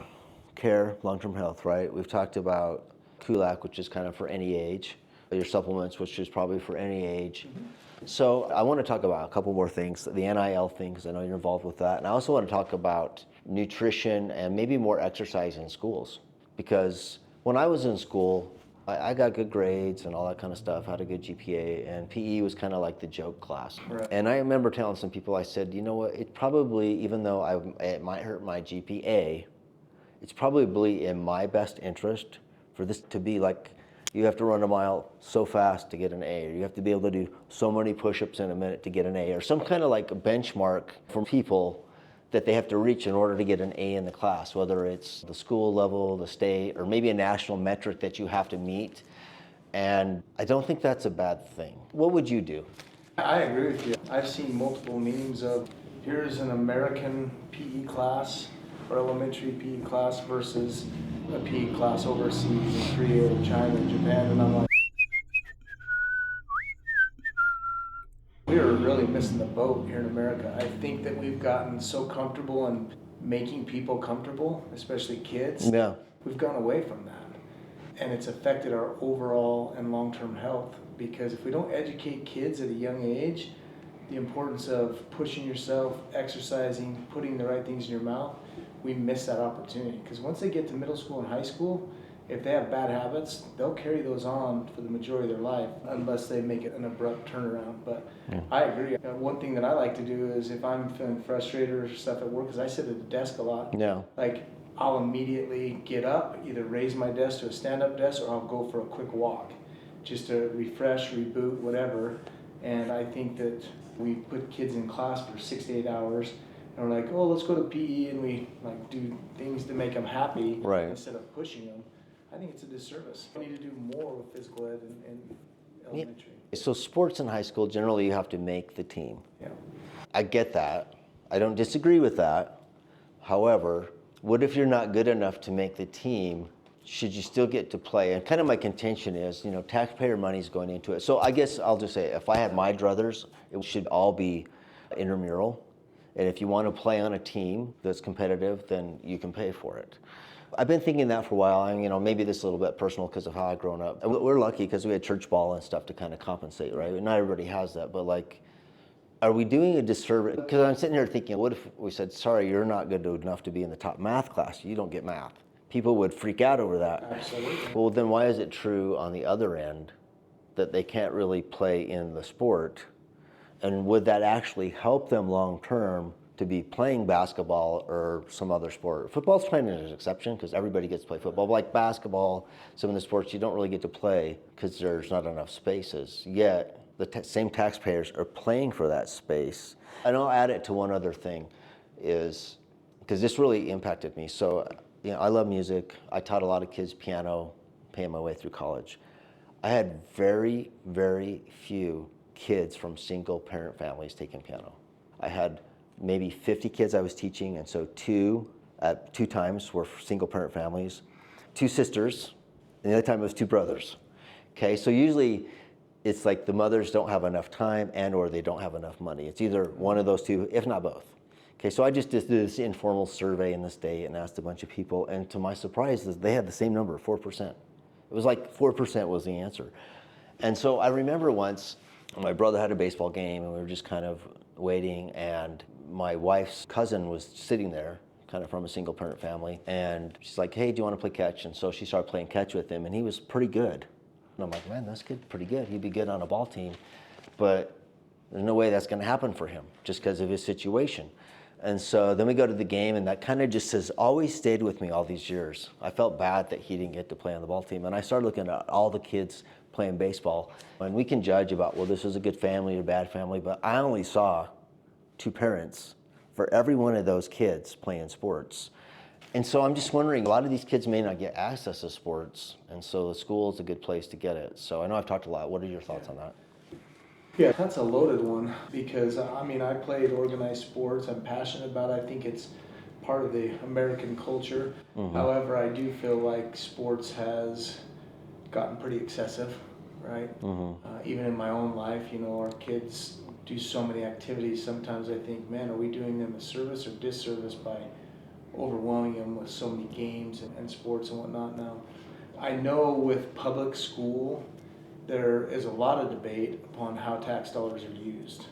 A: care, long-term health, right? We've talked about Kulak, which is kind of for any age. Your supplements, which is probably for any age. Mm-hmm. So I want to talk about a couple more things, the NIL thing, because I know you're involved with that. And I also want to talk about nutrition and maybe more exercise in schools. Because when I was in school, I got good grades and all that kind of stuff, had a good GPA, and PE was kind of like the joke class.
B: Right.
A: And I remember telling some people, I said, you know what, it probably, even though it might hurt my GPA, it's probably in my best interest for this to be like, you have to run a mile so fast to get an A, or you have to be able to do so many push-ups in a minute to get an A, or some kind of like benchmark for people that they have to reach in order to get an A in the class, whether it's the school level, the state, or maybe a national metric that you have to meet. And I don't think that's a bad thing. What would you do?
B: I agree with you. I've seen multiple memes of, here's an American PE class or elementary PE class versus a PE class overseas in Korea, China, Japan, and I'm like, we are really missing the boat here in America. I think that we've gotten so comfortable in making people comfortable, especially kids.
A: Yeah.
B: We've gone away from that. And it's affected our overall and long-term health, because if we don't educate kids at a young age, the importance of pushing yourself, exercising, putting the right things in your mouth, we miss that opportunity. Because once they get to middle school and high school, if they have bad habits, they'll carry those on for the majority of their life unless they make it an abrupt turnaround. But I agree. One thing that I like to do is if I'm feeling frustrated or stuff at work, because I sit at the desk a lot, like I'll immediately get up, either raise my desk to a stand-up desk, or I'll go for a quick walk just to refresh, reboot, whatever. And I think that we put kids in class for 6 to 8 hours, and we're like, oh, let's go to PE, and we like do things to make them happy instead of pushing them. I think it's a disservice. We need to do more with physical ed in elementary.
A: So sports in high school, generally you have to make the team.
B: Yeah.
A: I get that. I don't disagree with that. However, what if you're not good enough to make the team? Should you still get to play? And kind of my contention is, taxpayer money is going into it. So I guess I'll just say, if I had my druthers, it should all be intramural. And if you want to play on a team that's competitive, then you can pay for it. I've been thinking that for a while, and maybe this is a little bit personal because of how I've grown up. We're lucky because we had church ball and stuff to kind of compensate, right? Not everybody has that, but are we doing a disservice? Because I'm sitting here thinking, what if we said, sorry, you're not good enough to be in the top math class, you don't get math. People would freak out over that.
B: Absolutely.
A: Well, then why is it true on the other end that they can't really play in the sport? And would that actually help them long term to be playing basketball or some other sport? Football's playing as an exception because everybody gets to play football. But like basketball, some of the sports you don't really get to play because there's not enough spaces. Yet the same taxpayers are paying for that space. And I'll add it to one other thing, is because this really impacted me. So I love music. I taught a lot of kids piano, paying my way through college. I had very, very few kids from single parent families taking piano. I had maybe 50 kids I was teaching, and so two times were single parent families, 2 sisters, and the other time it was 2 brothers. Okay, so usually it's like the mothers don't have enough time and or they don't have enough money. It's either one of those two, if not both. Okay, so I just did this informal survey in the state and asked a bunch of people, and to my surprise, they had the same number, 4%. It was like 4% was the answer. And so I remember once, my brother had a baseball game, and we were just kind of waiting, and my wife's cousin was sitting there, kind of from a single parent family, and she's like, hey, do you want to play catch? And so she started playing catch with him, and he was pretty good. And I'm like, man, this kid's pretty good. He'd be good on a ball team, but there's no way that's going to happen for him just because of his situation. And so then we go to the game, and that kind of just has always stayed with me all these years. I felt bad that he didn't get to play on the ball team, and I started looking at all the kids playing baseball, and we can judge about, well, this is a good family or a bad family, but I only saw 2 parents for every one of those kids playing sports. And so I'm just wondering, a lot of these kids may not get access to sports, and so the school is a good place to get it. So I know I've talked a lot. What are your thoughts on that?
B: Yeah, that's a loaded one, because I played organized sports. I'm passionate about it. I think it's part of the American culture. Mm-hmm. However, I do feel like sports has gotten pretty excessive, right? Mm-hmm. Even in my own life, our kids do so many activities. Sometimes I think, man, are we doing them a service or disservice by overwhelming them with so many games and sports and whatnot? Now, I know with public school, there is a lot of debate upon how tax dollars are used.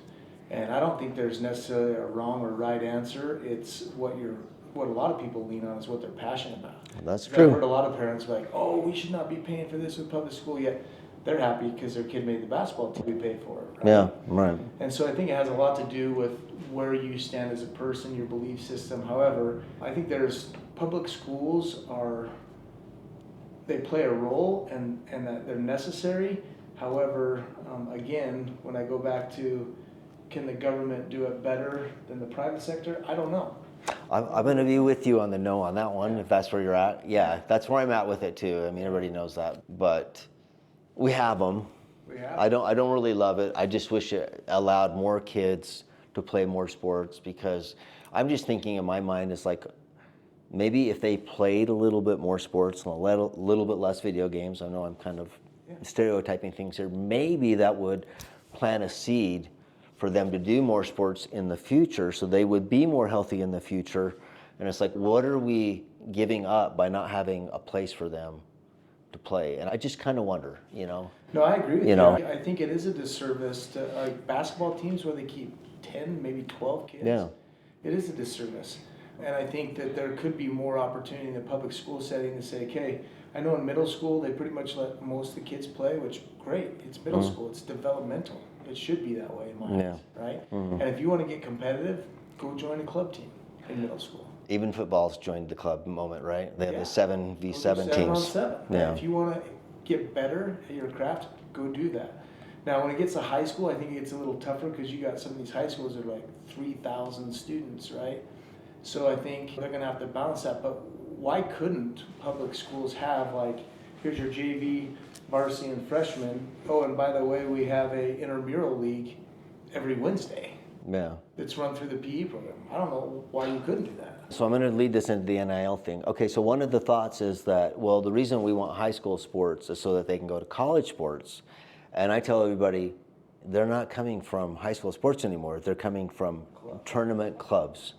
B: And I don't think there's necessarily a wrong or right answer. It's what a lot of people lean on is what they're passionate about.
A: That's true.
B: I've heard a lot of parents be like, oh, we should not be paying for this with public school, yet they're happy because their kid made the basketball team, we pay for it. Right?
A: Yeah, right.
B: And so I think it has a lot to do with where you stand as a person, your belief system. However, I think public schools they play a role and that they're necessary. However, again, when I go back to, can the government do it better than the private sector? I don't know.
A: I'm going to be with you on the no on that one, if that's where you're at. Yeah, that's where I'm at with it too. Everybody knows that. But we have them. I don't really love it. I just wish it allowed more kids to play more sports, because I'm just thinking in my mind, it's like, maybe if they played a little bit more sports and a little bit less video games, I know I'm kind of stereotyping things here, maybe that would plant a seed for them to do more sports in the future so they would be more healthy in the future. And it's like, what are we giving up by not having a place for them to play? And I just kind of wonder,
B: No, I agree with you.
A: know.
B: I think it is a disservice to basketball teams where they keep 10, maybe 12 kids.
A: Yeah.
B: It is a disservice. And I think that there could be more opportunity in the public school setting to say, okay, I know in middle school they pretty much let most of the kids play, which great. It's middle school. It's developmental. It should be that way in my eyes, right? And if you want to get competitive, go join a club team in middle school.
A: Even football's joined the club moment, right? They have the 7v7
B: Go do 7
A: teams.
B: on 7.
A: Yeah.
B: If you want to get better at your craft, go do that. Now, when it gets to high school, I think it gets a little tougher because you got some of these high schools that are like 3,000 students, right? So I think they're going to have to balance that. But why couldn't public schools have, like, here's your JV, varsity, and freshman. Oh, and by the way, we have a intramural league every Wednesday.
A: Yeah.
B: That's run through the PE program. I don't know why you couldn't do that.
A: So I'm going to lead this into the NIL thing. Okay, so one of the thoughts is that, well, the reason we want high school sports is so that they can go to college sports. And I tell everybody, they're not coming from high school sports anymore. They're coming from tournament clubs.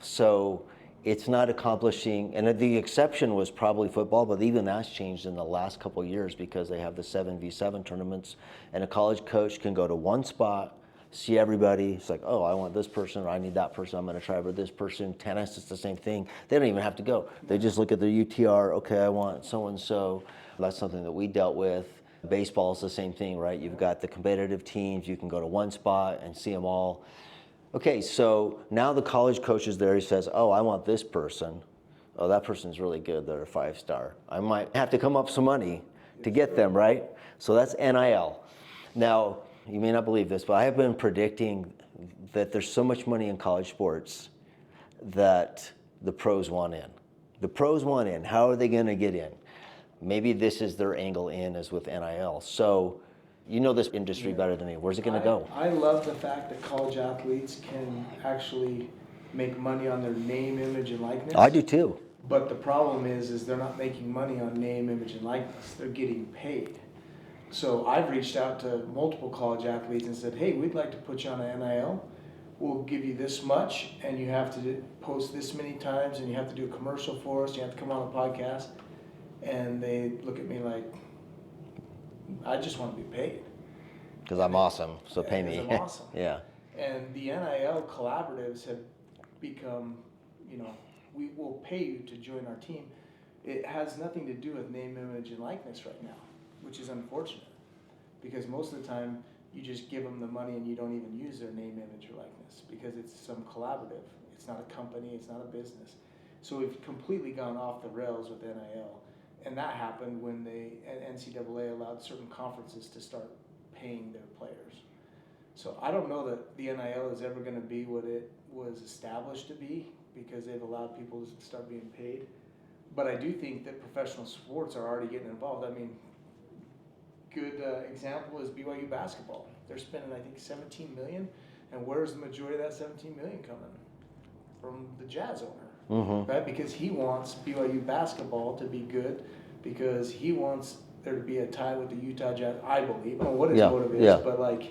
A: So it's not accomplishing, and the exception was probably football, but even that's changed in the last couple of years because they have the 7v7 tournaments, and a college coach can go to one spot, see everybody. It's like, oh, I want this person, or I need that person. I'm going to try for this person. Tennis, it's the same thing. They don't even have to go. They just look at their UTR. Okay, I want so-and-so. That's something that we dealt with. Baseball is the same thing, right? You've got the competitive teams. You can go to one spot and see them all. Okay, so now the college coach is there. He says, oh, I want this person. Oh, that person's really good. They're a 5-star. I might have to come up some money to get them, right? So that's NIL. Now, you may not believe this, but I have been predicting that there's so much money in college sports that the pros want in. The pros want in. How are they going to get in? Maybe this is their angle in, is with NIL. So you know this industry better than me. Where's it going to go?
B: I love the fact that college athletes can actually make money on their name, image, and likeness.
A: I do too.
B: But the problem is they're not making money on name, image, and likeness. They're getting paid. So I've reached out to multiple college athletes and said, hey, we'd like to put you on an NIL. We'll give you this much, and you have to post this many times, and you have to do a commercial for us. You have to come on a podcast. And they look at me like, I just want to be paid.
A: Because I'm awesome, so pay me.
B: I'm awesome.
A: Yeah.
B: And the NIL collaboratives have become, we will pay you to join our team. It has nothing to do with name, image, and likeness right now, which is unfortunate. Because most of the time, you just give them the money and you don't even use their name, image, or likeness because it's some collaborative. It's not a company, it's not a business. So we've completely gone off the rails with NIL. And that happened when the NCAA allowed certain conferences to start paying their players. So I don't know that the NIL is ever going to be what it was established to be because they've allowed people to start being paid. But I do think that professional sports are already getting involved. I mean, good example is BYU basketball. They're spending, I think, $17 million. And where's the majority of that $17 million coming? From the Jazz owner. Mm-hmm. Right? Because he wants BYU basketball to be good because he wants there to be a tie with the Utah Jazz, I believe. I don't know what his motive is, but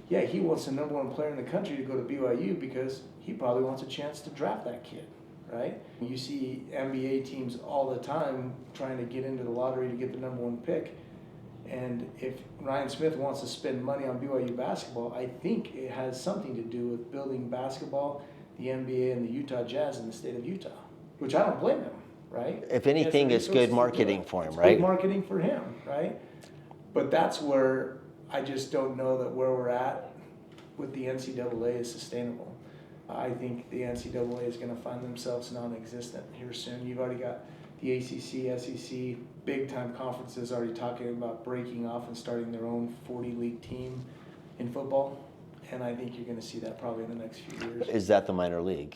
B: he wants the number one player in the country to go to BYU because he probably wants a chance to draft that kid, right? You see NBA teams all the time trying to get into the lottery to get the number one pick. And if Ryan Smith wants to spend money on BYU basketball, I think it has something to do with building basketball, the NBA, and the Utah Jazz in the state of Utah, which I don't blame them, right?
A: If anything, it's good marketing for him,
B: it's
A: right?
B: Good marketing for him, right? But that's where I just don't know that where we're at with the NCAA is sustainable. I think the NCAA is going to find themselves non-existent here soon. You've already got the ACC, SEC, big-time conferences already talking about breaking off and starting their own 40-league team in football. And I think you're going to see that probably in the next few years.
A: Is that the minor league?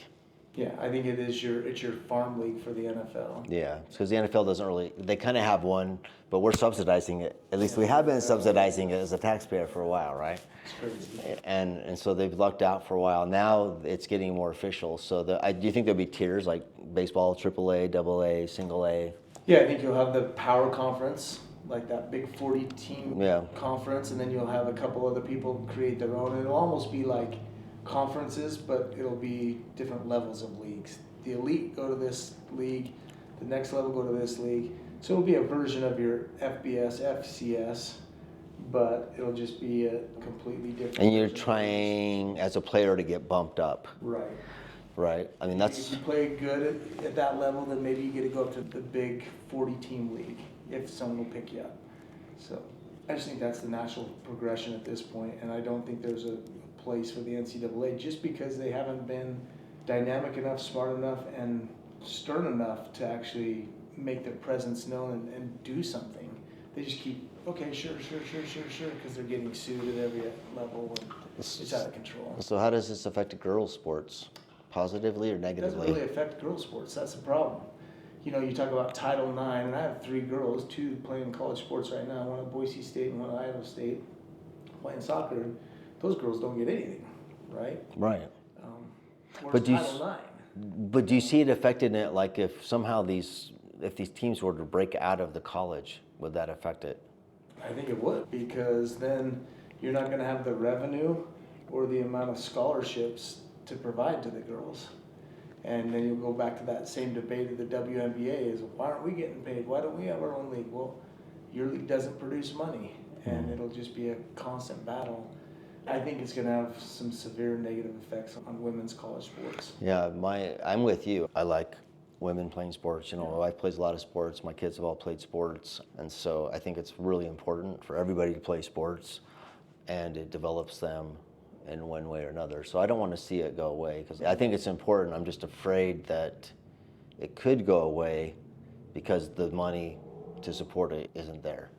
B: Yeah, I think it's your farm league for the NFL.
A: Yeah, because the NFL doesn't really, they kind of have one, but we're subsidizing it. At least we have been subsidizing it as a taxpayer for a while, right?
B: It's crazy.
A: And so they've lucked out for a while. Now it's getting more official. So do you think there'll be tiers like baseball, AAA, AA, single A?
B: Yeah, I think you'll have the power conference, like that big 40-team conference, and then you'll have a couple other people create their own. And it'll almost be like conferences, but it'll be different levels of leagues. The elite go to this league, the next level go to this league. So it'll be a version of your FBS, FCS, but it'll just be a completely different.
A: And you're trying as a player to get bumped up.
B: Right.
A: Right. I mean, that's.
B: If you play good at that level, then maybe you get to go up to the big 40-team league if someone will pick you up. So I just think that's the natural progression at this point, and I don't think there's a place for the NCAA just because they haven't been dynamic enough, smart enough, and stern enough to actually make their presence known and do something. They just keep, okay, sure, because they're getting sued at every level, and it's out of control.
A: So how does this affect girls' sports? Positively or
B: It
A: negatively?
B: doesn't really affect girls' sports. That's the problem. You know, you talk about Title IX, and I have 3 girls, 2 playing college sports right now, one at Boise State and one at Idaho State, playing soccer. And those girls don't get anything, right?
A: Right.
B: Whereas
A: do you
B: Title IX.
A: But do you see it affecting it? Like if somehow if these teams were to break out of the college, would that affect it?
B: I think it would, because then you're not going to have the revenue or the amount of scholarships to provide to the girls. And then you'll go back to that same debate of the WNBA is, why aren't we getting paid? Why don't we have our own league? Well, your league doesn't produce money, and it'll just be a constant battle. I think it's going to have some severe negative effects on women's college sports.
A: Yeah, I'm with you. I like women playing sports. You know, my wife plays a lot of sports. My kids have all played sports. And so I think it's really important for everybody to play sports, and it develops them in one way or another. So I don't want to see it go away because I think it's important. I'm just afraid that it could go away because the money to support it isn't there.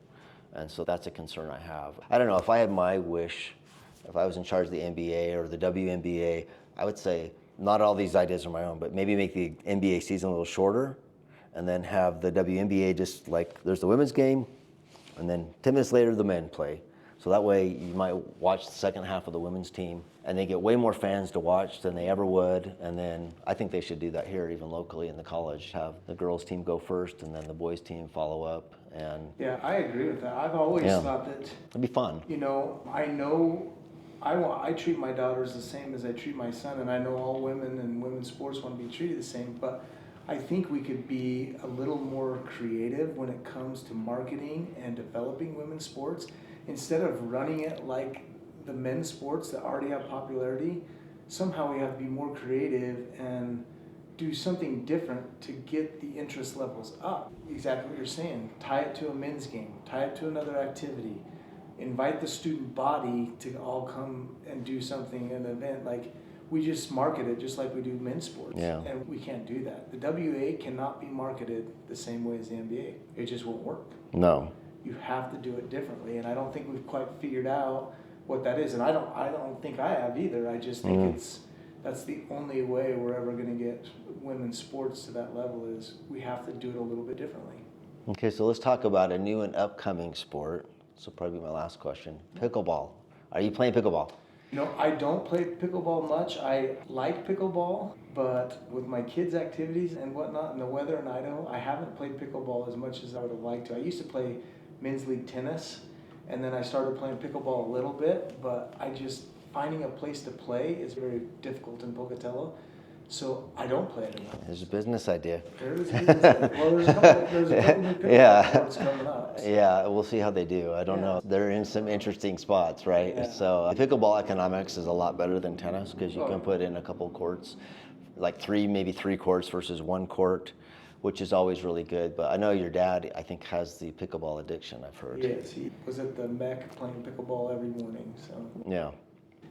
A: And so that's a concern I have. I don't know, if I had my wish, if I was in charge of the NBA or the WNBA, I would say not all these ideas are my own, but maybe make the NBA season a little shorter and then have the WNBA just like there's the women's game and then 10 minutes later the men play. So that way you might watch the second half of the women's team and they get way more fans to watch than they ever would. And then I think they should do that here, even locally in the college, have the girls team go first and then the boys team follow up. And
B: yeah, I agree with that. I've always thought that
A: it'd be fun.
B: You know I treat my daughters the same as I treat my son, and I know all women and women's sports want to be treated the same, but I think we could be a little more creative when it comes to marketing and developing women's sports. Instead of running it like the men's sports that already have popularity, somehow we have to be more creative and do something different to get the interest levels up. Exactly what you're saying. Tie it to a men's game, tie it to another activity, invite the student body to all come and do something, an event. Like, we just market it just like we do men's sports.
A: Yeah.
B: And we can't do that. The WA cannot be marketed the same way as the NBA. It just won't work.
A: No.
B: You have to do it differently, and I don't think we've quite figured out what that is. And I don't think I have either. I just think that's the only way we're ever going to get women's sports to that level, is we have to do it a little bit differently.
A: Okay, so let's talk about a new and upcoming sport. This will probably be my last question. Pickleball. Are you playing pickleball?
B: You know, I don't play pickleball much. I like pickleball, but with my kids' activities and whatnot and the weather in Idaho, I haven't played pickleball as much as I would have liked to. I used to play men's league tennis, and then I started playing pickleball a little bit, but finding a place to play is very difficult in Pocatello, so I don't play it anymore.
A: There's a business idea.
B: There's a couple new pickleball courts coming up. So.
A: Yeah, we'll see how they do. I don't know. They're in some interesting spots, right?
B: Yeah.
A: So pickleball economics is a lot better than tennis because you can put in a couple courts, like maybe three courts versus one court, which is always really good. But I know your dad, I think, has the pickleball addiction, I've heard.
B: Yes, he was at the Mech playing pickleball every morning. So.
A: Yeah.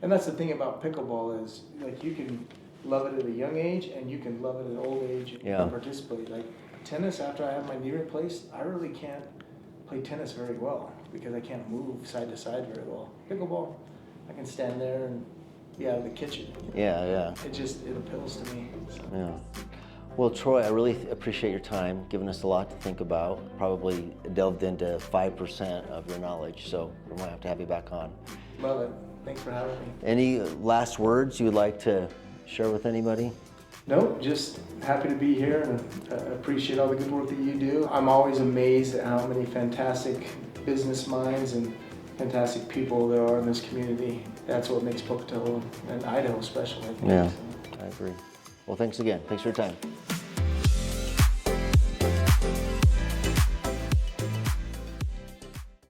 B: And that's the thing about pickleball is, like, you can love it at a young age and you can love it at old age and participate. Like tennis, after I have my knee replaced, I really can't play tennis very well because I can't move side to side very well. Pickleball, I can stand there and be out of the kitchen.
A: Yeah.
B: It appeals to me. So.
A: Yeah. Well, Troy, I really appreciate your time, giving us a lot to think about. Probably delved into 5% of your knowledge, so we might have to have you back on.
B: Love it. Thanks for having me.
A: Any last words you would like to share with anybody?
B: Nope, just happy to be here and appreciate all the good work that you do. I'm always amazed at how many fantastic business minds and fantastic people there are in this community. That's what makes Pocatello and Idaho special, I think.
A: Yeah, I agree. Well, thanks again. Thanks for your time.